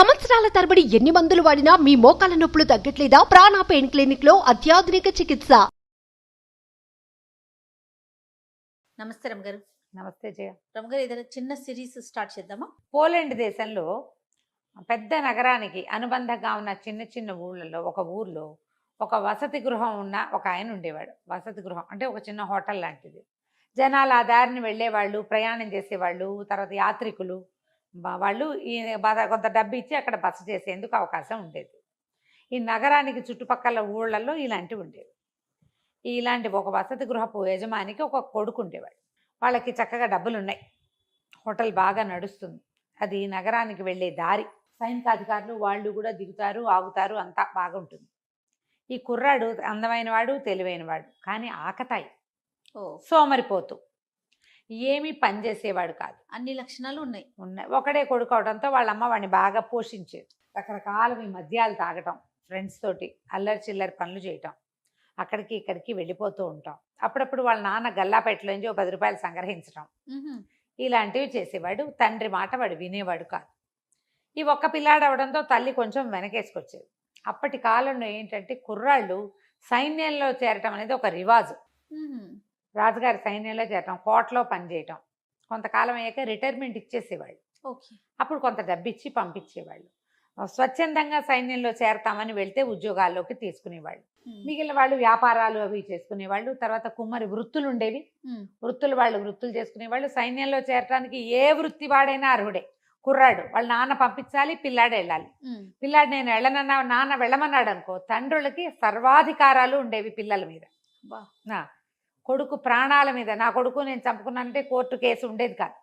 సంవత్సరాల తరబడి ఎన్ని మందులు వాడినా మీ మోకాల నొప్పులు తగ్గట్లేదా? ప్రాణ పెయిన్ క్లినిక్ లో అత్యాధునిక చికిత్స. నమస్తే రమగారు. నమస్తే జయ. రమగారు, ఏదైనా చిన్న సిరీస్ స్టార్ట్ చేద్దామా? పోలాండ్ దేశంలో పెద్ద నగరానికి అనుబంధంగా ఉన్న చిన్న చిన్న ఊళ్ళలో ఒక ఊర్లో ఒక వసతి గృహం ఉన్న ఒక ఆయన ఉండేవాడు. వసతి గృహం అంటే ఒక చిన్న హోటల్ లాంటిది. జనాలు ఆ దారిని వెళ్ళేవాళ్ళు, ప్రయాణం చేసేవాళ్ళు, తర్వాత యాత్రికులు వాళ్ళు ఈ కొంత డబ్బు ఇచ్చి అక్కడ బస చేసేందుకు అవకాశం ఉండేది. ఈ నగరానికి చుట్టుపక్కల ఊళ్ళల్లో ఇలాంటివి ఉండేవి. ఇలాంటి ఒక వసతి గృహపు యజమానికి ఒక కొడుకు ఉండేవాడు. వాళ్ళకి చక్కగా డబ్బులు ఉన్నాయి, హోటల్ బాగా నడుస్తుంది, అది నగరానికి వెళ్ళే దారి. సైనికాధికారులు వాళ్ళు కూడా దిగుతారు, ఆగుతారు, అంతా బాగుంటుంది. ఈ కుర్రాడు అందమైన వాడు, తెలివైన వాడు, కానీ ఆకతాయి, సోమరిపోతూ, ఏమీ పనిచేసేవాడు కాదు. అన్ని లక్షణాలు ఉన్నాయి. ఒకడే కొడుకు అవడంతో వాళ్ళ అమ్మ వాడిని బాగా పోషించేది. రకరకాల మద్యాలు తాగటం, ఫ్రెండ్స్ తోటి అల్లరి చిల్లరి పనులు చేయటం, అక్కడికి ఇక్కడికి వెళ్ళిపోతూ ఉంటాం. అప్పుడప్పుడు వాళ్ళ నాన్న గల్లాపేటలోంచి ఒక 10 రూపాయలు సంగ్రహించడం, ఇలాంటివి చేసేవాడు. తండ్రి మాట వాడు వినేవాడు కాదు. ఈ ఒక్క పిల్లాడు అవడంతో తల్లి కొంచెం వెనకేసుకొచ్చేది. అప్పటి కాలంలో ఏంటంటే కుర్రాళ్ళు సైన్యంలో చేరటం అనేది ఒక రివాజు. రాజుగారి సైన్యంలో చేరటం, కోటలో పనిచేయటం, కొంతకాలం అయ్యాక రిటైర్మెంట్ ఇచ్చేసేవాళ్ళు. అప్పుడు కొంత డబ్బు ఇచ్చి పంపించేవాళ్ళు. స్వచ్ఛందంగా సైన్యంలో చేరతామని వెళ్తే ఉద్యోగాల్లోకి తీసుకునేవాళ్ళు. మిగిలిన వాళ్ళు వ్యాపారాలు అవి చేసుకునేవాళ్ళు. తర్వాత కుమ్మరి వృత్తులు ఉండేవి, వృత్తులు చేసుకునేవాళ్ళు. సైన్యంలో చేరటానికి ఏ వృత్తి వాడైనా అర్హుడే. కుర్రాడు వాళ్ళ నాన్న పంపించాలి, పిల్లాడు వెళ్ళాలి. పిల్లాడు నేను వెళ్ళనన్నా, నాన్న వెళ్ళమన్నాడు అనుకో, తండ్రులకి సర్వాధికారాలు ఉండేవి పిల్లల మీద. కొడుకు ప్రాణాల మీద, నా కొడుకు నేను చంపుకున్నానంటే కోర్టు కేసు ఉండేది కాదు.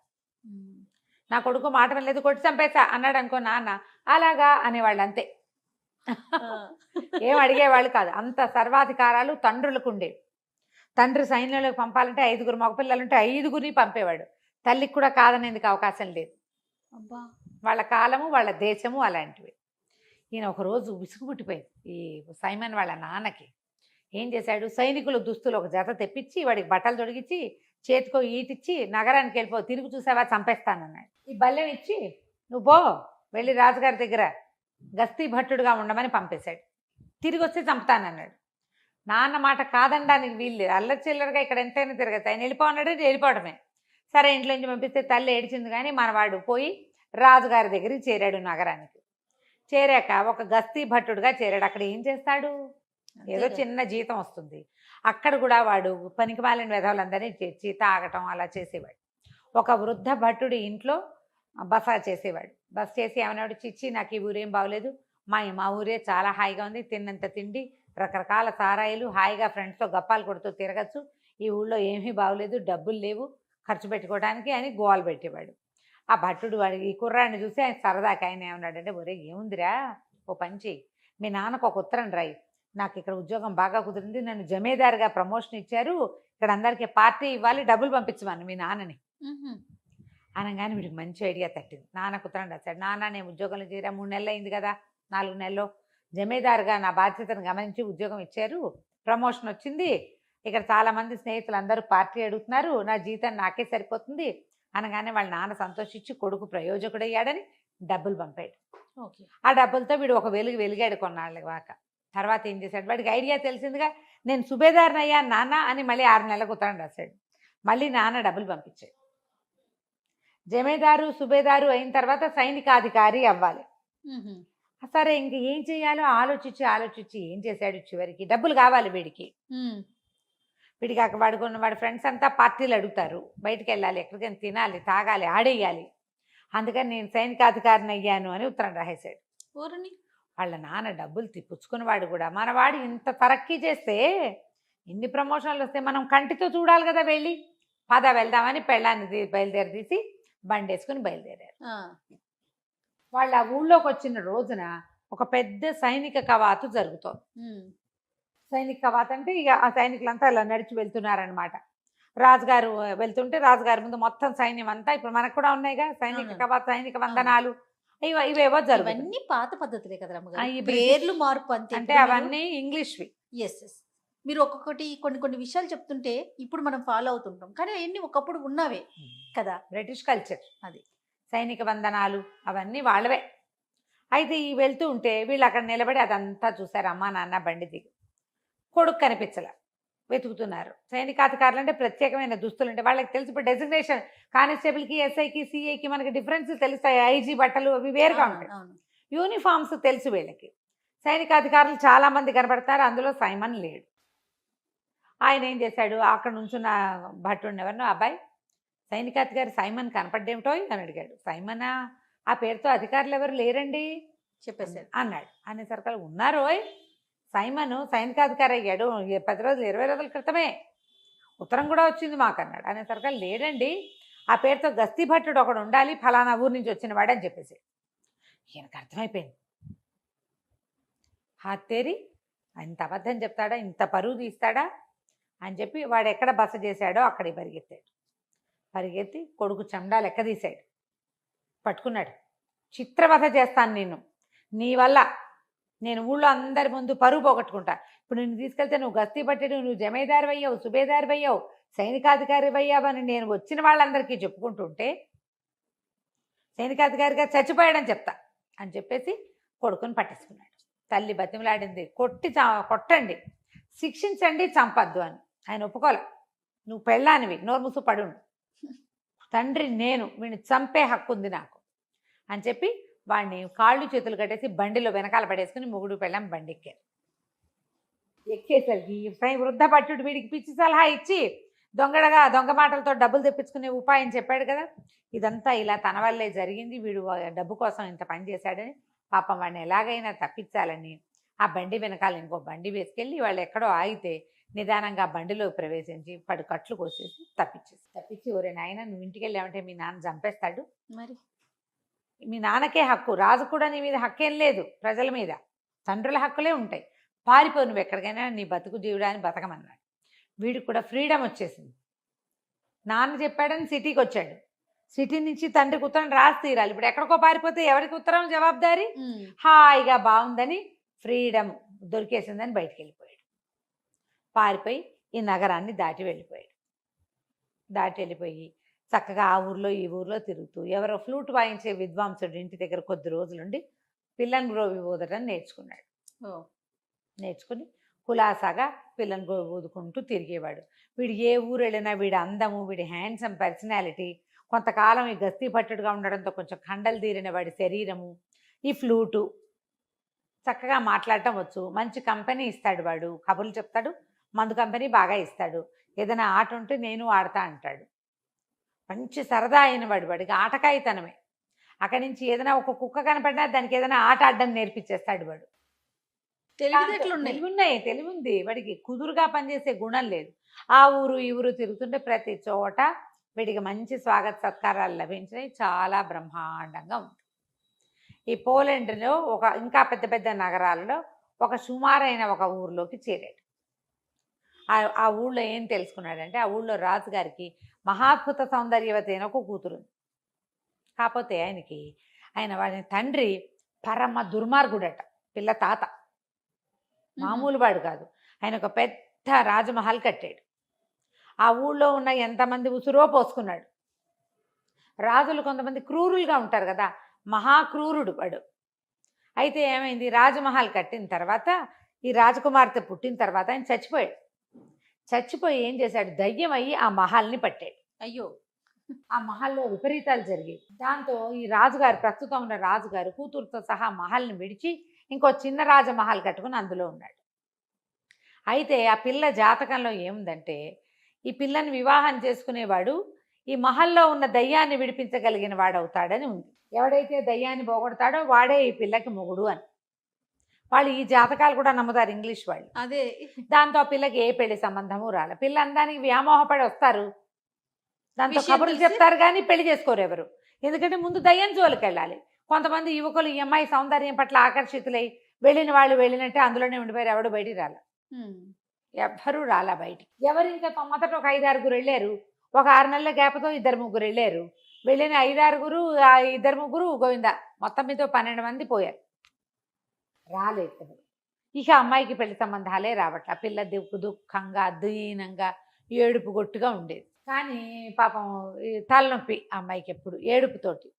నా కొడుకు మాట లేదు, కొట్టి చంపేసా అన్నాడు అనుకో నాన్న, అలాగా అనేవాళ్ళు, అంతే. ఏం అడిగేవాళ్ళు కాదు. అంత సర్వాధికారాలు తండ్రులకు ఉండేవి. తండ్రి సైన్యంలోకి పంపాలంటే 5 మగపిల్లలుంటే 5 పంపేవాడు. తల్లికి కూడా కాదనేందుకు అవకాశం లేదు. వాళ్ళ కాలము, వాళ్ళ దేశము అలాంటివి. ఈయన ఒకరోజు విసుగు పుట్టిపోయింది ఈ సైమన్ వాళ్ళ నాన్నకి. ఏం చేశాడు, సైనికుల దుస్తులు ఒక జత తెప్పించి వాడికి బట్టలు తొడిగించి చేతికో ఈటిచ్చి నగరానికి వెళ్ళిపో, తిరిగి చూసావా చంపేస్తానన్నాడు. ఈ బల్లెం ఇచ్చి నువ్వు పో, వెళ్ళి రాజుగారి దగ్గర గస్తీ భట్టుడుగా ఉండమని పంపేశాడు. తిరిగి వస్తే చంపుతానన్నాడు. నాన్న మాట కాదనడానికి వీళ్ళు, అల్లరి చిల్లరగా ఇక్కడ ఎంతైనా తిరగచ్చు, ఆయన వెళ్ళిపోన్నాడు, వెళ్ళిపోవడమే. సరే ఇంట్లో నుంచి పంపిస్తే తల్లి ఏడిచింది, కానీ మనవాడు పోయి రాజుగారి దగ్గరికి చేరాడు. నగరానికి చేరాక ఒక గస్తీ భట్టుడుగా చేరాడు. అక్కడ ఏం చేస్తాడు, ఏదో చిన్న జీతం వస్తుంది. అక్కడ కూడా వాడు పనికిమాలిన విధవులందరినీ చేర్చి తాగటం అలా చేసేవాడు. ఒక వృద్ధ భట్టుడి ఇంట్లో బస చేసేవాడు. బస చేసి ఏమన్నాడు, చిచ్చి నాకు ఈ ఊరేం బాగోలేదు, మా ఊరే చాలా హాయిగా ఉంది, తిన్నంత తిండి, రకరకాల సారాయిలు, హాయిగా ఫ్రెండ్స్తో గప్పాలు కొడుతూ తిరగచ్చు, ఈ ఊళ్ళో ఏమీ బాగోలేదు, డబ్బులు లేవు ఖర్చు పెట్టుకోవడానికి అని గోలు పెట్టేవాడు. ఆ భట్టుడు వాడి ఈ కుర్రాడిని చూసి ఆయన సరదాకి ఆయన ఏమన్నాడంటే, ఒరే ఏముందిరా, ఓ పంచి, మీ నాన్నకు ఒక ఉత్తరం రాయి, నాకు ఇక్కడ ఉద్యోగం బాగా కుదిరింది, నన్ను జమీదారుగా ప్రమోషన్ ఇచ్చారు, ఇక్కడ అందరికీ పార్టీ ఇవ్వాలి, డబ్బులు పంపించమని మీ నాన్నని అనగానే వీడికి మంచి ఐడియా తట్టింది. నాన్నకు ఉత్తరం రాశాడు, నాన్న నేను ఉద్యోగంలో చేరా 3 నెలలు అయింది కదా, 4 నెలల్లో జమీదారుగా నా బాధ్యతను గమనించి ఉద్యోగం ఇచ్చారు, ప్రమోషన్ వచ్చింది, ఇక్కడ చాలామంది స్నేహితులు అందరూ పార్టీ అడుగుతున్నారు, నా జీతం నాకే సరిపోతుంది అనగానే వాళ్ళ నాన్న సంతోషించి కొడుకు ప్రయోజకుడయ్యాడని డబ్బులు పంపాడు. ఆ డబ్బులతో వీడు ఒక వెలిగాడు కొన్నాళ్ళ దాకా. తర్వాత ఏం చేశాడు, వాడికి ఐడియా తెలిసిందిగా, నేను సుబేదారుని అయ్యా నాన్న అని మళ్ళీ 6 నెలలకు ఉత్తరం రాశాడు. మళ్ళీ నాన్న డబ్బులు పంపించాడు. జమీదారు సుబేదారు అయిన తర్వాత సైనికాధికారి అవ్వాలి. సరే ఇంక ఏం చేయాలో ఆలోచించి ఏం చేశాడు, చివరికి డబ్బులు కావాలి వీడికి. వాడి ఫ్రెండ్స్ అంతా పార్టీలు అడుగుతారు, బయటికి వెళ్ళాలి, ఎక్కడికైనా తినాలి, తాగాలి, ఆడేయాలి, అందుకని నేను సైనికాధికారిని అయ్యాను అని ఉత్తరం రాసేశాడు. వాళ్ళ నాన్న డబ్బులు పుచ్చుకున్నవాడు కూడా, మనవాడు ఇంత తరక్కీ చేస్తే, ఇన్ని ప్రమోషన్లు వస్తే మనం కంటితో చూడాలి కదా, వెళ్ళి పద వెళ్దామని పెళ్ళాన్ని బయలుదేరి బండి వేసుకుని బయలుదేరారు. వాళ్ళ ఊళ్ళోకి వచ్చిన రోజున ఒక పెద్ద సైనిక కవాతు జరుగుతోంది. సైనిక కవాతు అంటే ఇక ఆ సైనికులంతా అలా నడిచి వెళ్తున్నారనమాట. రాజుగారు వెళ్తుంటే రాజుగారి ముందు మొత్తం సైన్యం అంతా, ఇప్పుడు మనకు కూడా ఉన్నాయిగా సైనిక కవాతు, సైనిక వందనాలు, ఇవేవో జరుగుతాయి. పాత పద్ధతులే కదా, పేర్లు మార్పు అంతే. అంటే అవన్నీ ఇంగ్లీష్వి. మీరు ఒక్కొక్కటి కొన్ని విషయాలు చెప్తుంటే ఇప్పుడు మనం ఫాలో అవుతుంటాం, కానీ అవన్నీ ఒకప్పుడు ఉన్నవే కదా. బ్రిటిష్ కల్చర్ అది. సైనిక వందనాలు అవన్నీ వాళ్ళవే. అయితే ఈ వెళ్తూ ఉంటే వీళ్ళు అక్కడ నిలబడి అదంతా చూశారు. అమ్మా నాన్న బండి దిగి. కొడుకు కనిపించలే, వెతుకుతున్నారు. సైనికాధికారులు అంటే ప్రత్యేకమైన దుస్తులు అంటే వాళ్ళకి తెలుసు. ఇప్పుడు డెసిగ్నేషన్ కానిస్టేబుల్కి, ఎస్ఐకి, సిఐకి మనకి డిఫరెన్స్ తెలుస్తాయి. ఐజీ బట్టలు అవి వేరుగా ఉంటాయి. యూనిఫామ్స్ తెలుసు వీళ్ళకి. సైనికాధికారులు చాలా మంది కనబడతారు, అందులో సైమన్ లేడు. ఆయన ఏం చేశాడు, అక్కడ నుంచున్న భట్టుడిని ఎవరినో, అబ్బాయి సైనికాధికారి సైమన్ కనపడ్డేమిటో అని అడిగాడు. సైమనా, ఆ పేరుతో అధికారులు ఎవరు లేరండి చెప్పేశారు అన్నాడు. అనేసరికి ఉన్నారోయ్, సైమన్ సైనికాధికారి అయ్యాడు 10 రోజులు 20 రోజుల క్రితమే, ఉత్తరం కూడా వచ్చింది మాకు అన్నాడు. అనేసరికి లేడండి, ఆ పేరుతో గస్తీ భట్టుడు ఒకడు ఉండాలి, ఫలానా ఊరు నుంచి వచ్చిన వాడు అని చెప్పేసి. ఈయనకు అర్థమైపోయింది, హాతేరి ఇంత అబద్ధం చెప్తాడా, ఇంత పరువు తీస్తాడా అని చెప్పి వాడు ఎక్కడ బస చేశాడో అక్కడికి పరిగెత్తాడు. పరిగెత్తి కొడుకు చెండా లెక్క తీశాడు, పట్టుకున్నాడు. చిత్రవధ చేస్తాను నిన్ను, నీ వల్ల నేను ఊళ్ళో అందరి ముందు పరువు పోగొట్టుకుంటా. ఇప్పుడు నిన్ను తీసుకెళ్తే నువ్వు గస్తీ పట్టేడు, నువ్వు జమేదారి అయ్యావు, సుబేదారి అయ్యావు, సైనికాధికారి అయ్యావని నేను వచ్చిన వాళ్ళందరికీ చెప్పుకుంటుంటే సైనికాధికారిగా చచ్చిపోయాడని చెప్తా అని చెప్పేసి కొడుకుని పట్టేసుకున్నాడు. తల్లి బతిమలాడింది, కొట్టండి, శిక్షించండి, చంపద్దు అని. ఆయన ఒప్పుకోలే. నువ్వు పెళ్ళానివి, నోరు మూసు పడుండు, తండ్రి నేను, వీడిని చంపే హక్కు ఉంది నాకు అని చెప్పి వాడిని కాళ్ళు చేతులు కట్టేసి బండిలో వెనకాల పడేసుకుని మొగుడు పెళ్ళాం బండి ఎక్కారు. ఎక్కేసరికి వృద్ధ భట్టుడు వీడికి పిచ్చి సలహా ఇచ్చి దొంగ మాటలతో డబ్బులు తెప్పించుకునే ఉపాయం చెప్పాడు కదా. ఇదంతా ఇలా తన వల్లే జరిగింది, వీడు డబ్బు కోసం ఇంత పని చేశాడని పాపం వాడిని ఎలాగైనా తప్పించాలని ఆ బండి వెనకాల ఇంకో బండి వేసుకెళ్ళి వాళ్ళు ఎక్కడో ఆగితే నిదానంగా బండిలో ప్రవేశించి కట్లు కోసేసి తప్పించి ఒరే నాయన, నువ్వు ఇంటికి వెళ్ళామంటే మీ నాన్న చంపేస్తాడు, మరి మీ నాన్నకే హక్కు, రాజు కూడా నీ మీద హక్కేం లేదు, ప్రజల మీద తండ్రుల హక్కులే ఉంటాయి, పారిపో నువ్వు ఎక్కడికైనా, నీ బతుకు జీవుడాన్ని బతకమన్నాడు. వీడికి కూడా ఫ్రీడమ్ వచ్చేసింది. నాన్న చెప్పాడని సిటీకి వచ్చాడు, సిటీ నుంచి తండ్రికి ఉత్తరం రాసి తీరాలి. ఇప్పుడు ఎక్కడికో పారిపోతే ఎవరికి ఉత్తరం జవాబుదారీ? హాయిగా బాగుందని ఫ్రీడమ్ దొరికేసిందని బయటికి వెళ్ళిపోయాడు. పారిపోయి ఈ నగరాన్ని దాటి వెళ్ళిపోయి చక్కగా ఆ ఊర్లో ఈ ఊర్లో తిరుగుతూ ఎవరో ఫ్లూట్ వాయించే విద్వాంసుడు ఇంటి దగ్గర కొద్ది రోజులుండి పిల్లని గ్రోవి ఊదటం నేర్చుకున్నాడు. నేర్చుకుని కులాసాగా పిల్లని గ్రోవి ఊదుకుంటూ తిరిగేవాడు. వీడు ఏ ఊరు వెళ్ళినా వీడి అందము, వీడి హ్యాండ్సమ్ పర్సనాలిటీ, కొంతకాలం ఈ గస్తీ పట్టుడుగా ఉండడంతో కొంచెం కండలు తీరిన వాడి శరీరము, ఈ ఫ్లూటు, చక్కగా మాట్లాడటం వచ్చు, మంచి కంపెనీ ఇస్తాడు వాడు, కబుర్లు చెప్తాడు, మందు కంపెనీ బాగా ఇస్తాడు, ఏదైనా ఆట ఉంటే నేను ఆడతా అంటాడు. మంచి సరదా అయిన వాడికి ఆటకాయితనమే. అక్కడి నుంచి ఏదైనా ఒక కుక్క కనపడినా దానికి ఏదైనా ఆట ఆడడం నేర్పించేస్తాడు వాడు. తెలివి ఉంది వాడికి, కుదురుగా పనిచేసే గుణం లేదు. ఆ ఊరు ఈ ఊరు తిరుగుతుంటే ప్రతి చోట వీడికి మంచి స్వాగత సత్కారాలు లభించినాయి, చాలా బ్రహ్మాండంగా ఉంది. ఈ పోలాండ్లో ఇంకా పెద్ద పెద్ద నగరాలలో ఒక సుమారైన ఒక ఊర్లోకి చేరాడు. ఆ ఊళ్ళో ఏం తెలుసుకున్నాడంటే, ఆ ఊళ్ళో రాజుగారికి మహాద్భుత సౌందర్యవతి అయిన ఒక కూతురు. కాకపోతే ఆయన వాడి తండ్రి పరమ దుర్మార్గుడట, పిల్ల తాత మామూలు వాడు కాదు. ఆయన ఒక పెద్ద రాజమహల్ కట్టాడు. ఆ ఊళ్ళో ఉన్న ఎంతమంది ఉసురో పోసుకున్నాడు. రాజులు కొంతమంది క్రూరులుగా ఉంటారు కదా, మహాక్రూరుడు వాడు. అయితే ఏమైంది, రాజమహల్ కట్టిన తర్వాత ఈ రాజకుమార్తె పుట్టిన తర్వాత ఆయన చచ్చిపోయి ఏం చేశాడు, దయ్యం అయ్యి ఆ మహల్ని పట్టాడు. అయ్యో, ఆ మహల్లో విపరీతాలు జరిగాయి. దాంతో ఈ రాజుగారు, ప్రస్తుతం ఉన్న రాజుగారు కూతురుతో సహా మహల్ని విడిచి ఇంకో చిన్న రాజమహల్ కట్టుకుని అందులో ఉన్నాడు. అయితే ఆ పిల్ల జాతకంలో ఏముందంటే, ఈ పిల్లని వివాహం చేసుకునేవాడు ఈ మహల్లో ఉన్న దయ్యాన్ని విడిపించగలిగిన వాడవుతాడని ఉంది. ఎవడైతే దయ్యాన్ని పోగొడతాడో వాడే ఈ పిల్లకి మొగుడు అని. వాళ్ళు ఈ జాతకాలు కూడా నమ్ముతారు ఇంగ్లీష్ వాళ్ళు. అదే దాంతో ఆ పిల్లకి ఏ పెళ్లి సంబంధము రాలే. పిల్ల అందానికి వ్యామోహపడి వస్తారు, దాంతో కబుర్లు చెప్తారు కానీ పెళ్లి చేసుకోరు ఎవరు. ఎందుకంటే ముందు దయ్యం జోలికి వెళ్ళాలి. కొంతమంది యువకులు ఈ అమ్మాయి సౌందర్యం పట్ల ఆకర్షితులై వెళ్ళిన వాళ్ళు వెళ్ళినట్టే అందులోనే ఉండిపోయారు, ఎవడు బయటికి రాల. ఎవ్వరూ రాలా బయటికి. ఎవరు ఇంకా మొదట ఒక 5-6 వెళ్ళారు, ఒక 6 నెలల గ్యాప్తో 2-3 వెళ్ళారు. వెళ్ళిన 5-6 2-3 గోవిందా, మొత్తం మీద 12 మంది పోయారు, రాలేదు. ఇక అమ్మాయికి పెళ్లి సంబంధాలే రావట్ల. పిల్ల దుఃఖంగా దీనంగా ఏడుపు గొట్టుగా ఉండేది. కానీ పాపం తలనొప్పి అమ్మాయికి ఎప్పుడు ఏడుపుతోటి.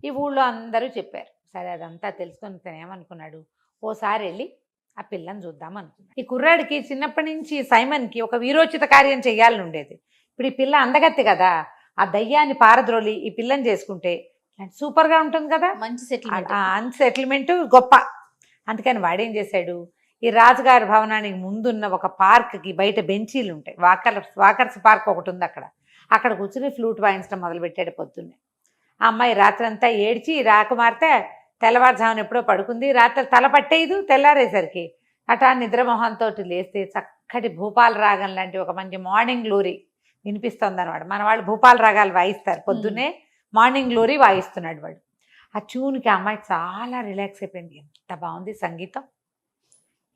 ఈ ఊళ్ళో అందరూ చెప్పారు, సరే అదంతా తెలుసుకొని తను ఏమనుకున్నాడు, ఓసారి వెళ్ళి ఆ పిల్లని చూద్దాం అనుకున్నాడు. ఈ కుర్రాడికి చిన్నప్పటి నుంచి సైమన్కి ఒక వీరోచిత కార్యం చేయాలని ఉండేది. ఇప్పుడు ఈ పిల్ల అందగత్తి కదా, ఆ దయ్యాన్ని పారద్రోలి ఈ పిల్లని చేసుకుంటే సూపర్గా ఉంటుంది కదా, మంచి సెటిల్మెంట్. సెటిల్మెంట్ గొప్ప. అందుకని వాడేం చేశాడు, ఈ రాజుగారి భవనానికి ముందున్న ఒక పార్క్కి బయట బెంచీలు ఉంటాయి, వాకర్స్ పార్క్ ఒకటి ఉంది, అక్కడ కూర్చుని ఫ్లూట్ వాయించడం మొదలుపెట్టాడు పొద్దున్నే. ఆ అమ్మాయి రాత్రంతా ఏడ్చి రాకుమారితే తెల్లవారుజామున ఎప్పుడో పడుకుంది. రాత్రి తల పట్టేయదు, తెల్లారేసరికి అటా నిద్రమోహంతో లేస్తే చక్కటి భూపాల రాగం లాంటి ఒక మంచి మార్నింగ్ గ్లోరీ వినిపిస్తుంది అనమాట. మన వాళ్ళు భూపాల రాగాలు వాయిస్తారు పొద్దున్నే, మార్నింగ్ గ్లోరీ వాయిస్తున్నాడు వాడు. ఆ ట్యూన్కి ఆ అమ్మాయి చాలా రిలాక్స్ అయిపోయింది. ఎంత బాగుంది సంగీతం,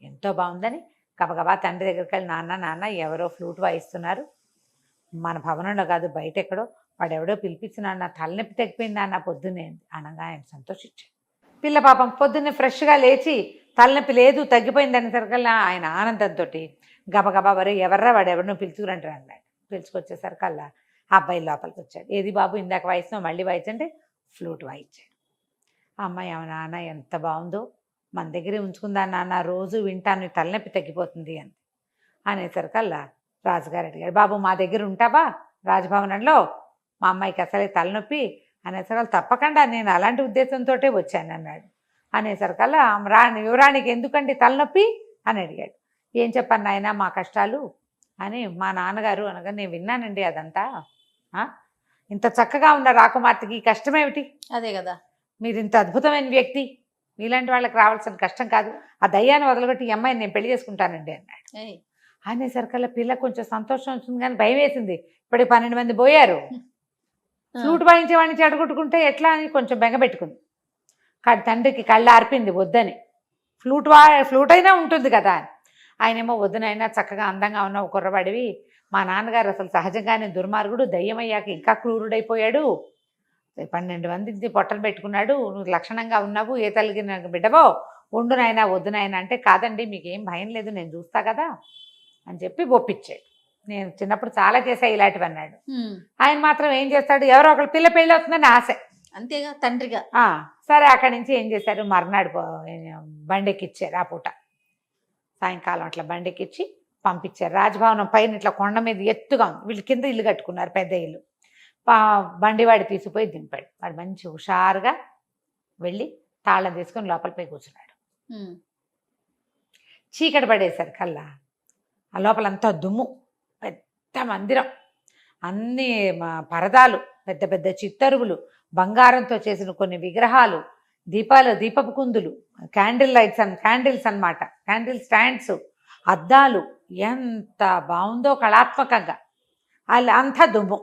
ఎంతో బాగుందని గబగబా తండ్రి దగ్గరికి వెళ్ళి, నాన్న ఎవరో ఫ్లూట్ వాయిస్తున్నారు, మన భవనంలో కాదు బయట ఎక్కడో, వాడు ఎవడో పిలిపించినాడు, నా తలనొప్పి తగ్గిపోయింది అన్న పొద్దున్నే అనగా ఆయన సంతోషించాడు. పిల్ల పాపం పొద్దున్నే ఫ్రెష్గా లేచి తలనొప్పి లేదు తగ్గిపోయింది అనేసరికల్లా ఆయన ఆనందంతో గబగబా వరే ఎవర్రా వాడు ఎవరినో పిలుచుకురంటారు అన్నాడు. పిలుచుకొచ్చేసరికల్లా ఆ అబ్బాయి లోపలికి వచ్చాడు. ఏది బాబు ఇందాక వాయిస్తున్నావు, మళ్ళీ వాయించంటే ఫ్లూట్ వాయించాడు. ఆ అమ్మాయి నాన్న ఎంత బాగుందో, మన దగ్గరే ఉంచుకుందా నాన్న, రోజు వింటాను, తలనొప్పి తగ్గిపోతుంది అని అనేసరికల్లా రాజుగారు అడిగాడు, బాబు మా దగ్గర ఉంటావా రాజభవనంలో, మా అమ్మాయికి అసలే తలనొప్పి అనేసరికల్లా తప్పకుండా నేను అలాంటి ఉద్దేశంతో వచ్చాను అన్నాడు. అనేసరికల్లా యువరాణికి ఎందుకండి తలనొప్పి అని అడిగాడు. ఏం చెప్పాను నాయన మా కష్టాలు అని మా నాన్నగారు అనగా, నేను విన్నానండి అదంతా, ఇంత చక్కగా ఉన్న రాకుమార్తెకి ఈ కష్టమేమిటి, అదే కదా, మీరు ఇంత అద్భుతమైన వ్యక్తి, మీలాంటి వాళ్ళకి రావాల్సిన కష్టం కాదు, ఆ దయ్యాన్ని వదలగొట్టి ఈ అమ్మాయిని నేను పెళ్లి చేసుకుంటానండి అన్నాడు. అనేసరికల్లా పిల్ల కొంచెం సంతోషం వచ్చింది కానీ భయం వేసింది, ఇప్పటికి 12 మంది పోయారు, ఫ్లూట్ వాయించేవాడిని చెడగొట్టుకుంటే ఎట్లా అని కొంచెం బెంగపెట్టుకుంది. కానీ తండ్రికి కళ్ళు ఆర్పింది వద్దని, ఫ్లూట్ అయినా ఉంటుంది కదా అని. ఆయనేమో వద్దునైనా చక్కగా అందంగా ఉన్న ఒక కుర్రవాడివి, మా నాన్నగారు అసలు సహజంగానే దుర్మార్గుడు, దయ్యమయ్యాక ఇంకా క్రూరుడైపోయాడు, 12 మంది పొట్టలు పెట్టుకున్నాడు, నువ్వు లక్షణంగా ఉన్నావు, ఏ తల్లికి నాకు బిడ్డవో, ఉండునైనా వద్దునైనా అంటే, కాదండి మీకేం భయం లేదు నేను చూస్తా కదా అని చెప్పి ఒప్పించాడు. నేను చిన్నప్పుడు చాలా చేశా ఇలాంటివి అన్నాడు. ఆయన మాత్రం ఏం చేస్తాడు, ఎవరో ఒకళ్ళు పిల్ల పెళ్ళి అవుతుందని ఆశ, అంతేగా తండ్రిగా. సరే అక్కడి నుంచి ఏం చేశారు, మర్నాడు బండెక్కిచ్చారు. ఆ పూట సాయంకాలం అట్లా బండెక్కిచ్చి పంపించారు. రాజభవనం పైన ఇట్లా కొండ మీద ఎత్తుగా ఉంది, వీళ్ళు కింద ఇల్లు కట్టుకున్నారు, పెద్ద ఇల్లు. బండివాడి తీసిపోయి దింపాడు. వాడు మంచి హుషారుగా వెళ్ళి తాళం తీసుకొని లోపల పోయి కూర్చున్నాడు. చీకటి పడేశారు కల్లా, ఆ లోపలంతా దుమ్ము, పెద్ద మందిరం, అన్ని పరదాలు, పెద్ద పెద్ద చిత్తరువులు, బంగారంతో చేసిన కొన్ని విగ్రహాలు, దీపపు కుందులు, క్యాండిల్స్ అన్నమాట, క్యాండిల్ స్టాండ్స్, అద్దాలు, ఎంత బాగుందో కళాత్మకంగా. అంతా దుమ్ము.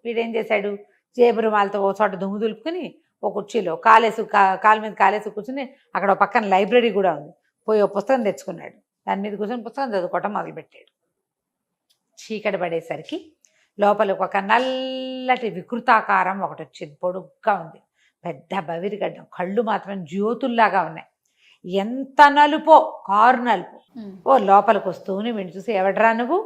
వీడేం చేశాడు, జేబు రుమాలతో ఓ చోట దుమ్ము దులుపుకుని ఒక కుర్చీలో కాలు మీద కాలేసి కూర్చుని, అక్కడ ఒక పక్కన లైబ్రరీ కూడా ఉంది, పోయి ఓ పుస్తకం తెచ్చుకున్నాడు, దాని మీద కూర్చొని పుస్తకం చదువుకోవటం మొదలుపెట్టాడు. చీకటి పడేసరికి లోపలికి ఒక నల్లటి వికృతాకారం ఒకటి వచ్చింది, పొడుగ్గా ఉంది, పెద్ద బవిరిగడ్డం, కళ్ళు మాత్రం జ్యోతుల్లాగా ఉన్నాయి, ఎంత నలుపో, కారు నలుపు. ఓ లోపలికి వస్తూనే వీడిని చూసి, ఎవడరా నువ్వు,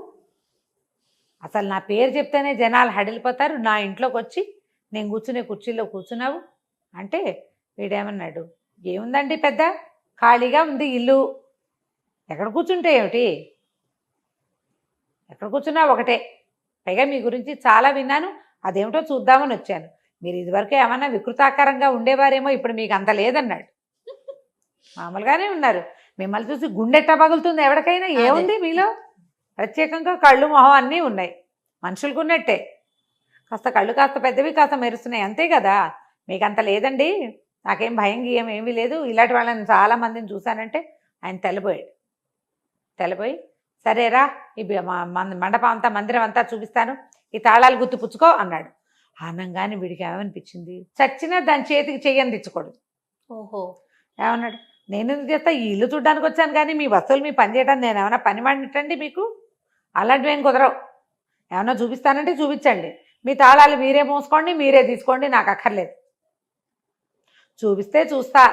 అసలు నా పేరు చెప్తేనే జనాలు హడిలిపోతారు, నా ఇంట్లోకి వచ్చి నేను కూర్చునే కుర్చీలో కూర్చున్నావు అంటే, వీడేమన్నాడు, ఏముందండి పెద్ద ఖాళీగా ఉంది ఇల్లు, ఎక్కడ కూర్చుంటే ఏమిటి, ఎక్కడ కూర్చున్నా ఒకటే, పైగా మీ గురించి చాలా విన్నాను, అదేమిటో చూద్దామని వచ్చాను, మీరు ఇదివరకు ఏమన్నా వికృతాకారంగా ఉండేవారేమో, ఇప్పుడు మీకు అంత లేదన్నాడు. మామూలుగానే ఉన్నారు, మిమ్మల్ని చూసి గుండెట్టా పగులుతుంది ఎవరికైనా, ఏముంది మీలో, ప్రత్యేకంగా కళ్ళు మొహం అన్నీ ఉన్నాయి, మనుషులకు ఉన్నట్టే, కాస్త కళ్ళు కాస్త పెద్దవి కాస్త మెరుస్తున్నాయి అంతే కదా, మీకు అంత లేదండి, నాకేం భయం గీయం ఏమీ లేదు, ఇలాంటి వాళ్ళని చాలామందిని చూశానంటే ఆయన తెల్లబోయి సరేరా ఈ మండపం అంతా మందిరం అంతా చూపిస్తాను, ఈ తాళాలు గుర్తు పుచ్చుకో అన్నాడు. ఆనంగానే వీడికి ఏమనిపించింది, చచ్చినా దాని చేతికి చెయ్యని తెచ్చుకోడు. ఓహో, ఏమన్నాడు, నేను ఎందుకు చేస్తా, ఈ ఇల్లు చూడడానికి వచ్చాను కానీ మీ వస్తువులు మీ పని చేయడానికి నేను ఏమైనా పని మాడినట్టండి మీకు, అలాంటివి ఏం కుదరవు, ఏమన్నా చూపిస్తానంటే చూపించండి, మీ తాళాలు మీరే మోసుకోండి, మీరే తీసుకోండి, నాకు అక్కర్లేదు, చూపిస్తే చూస్తా,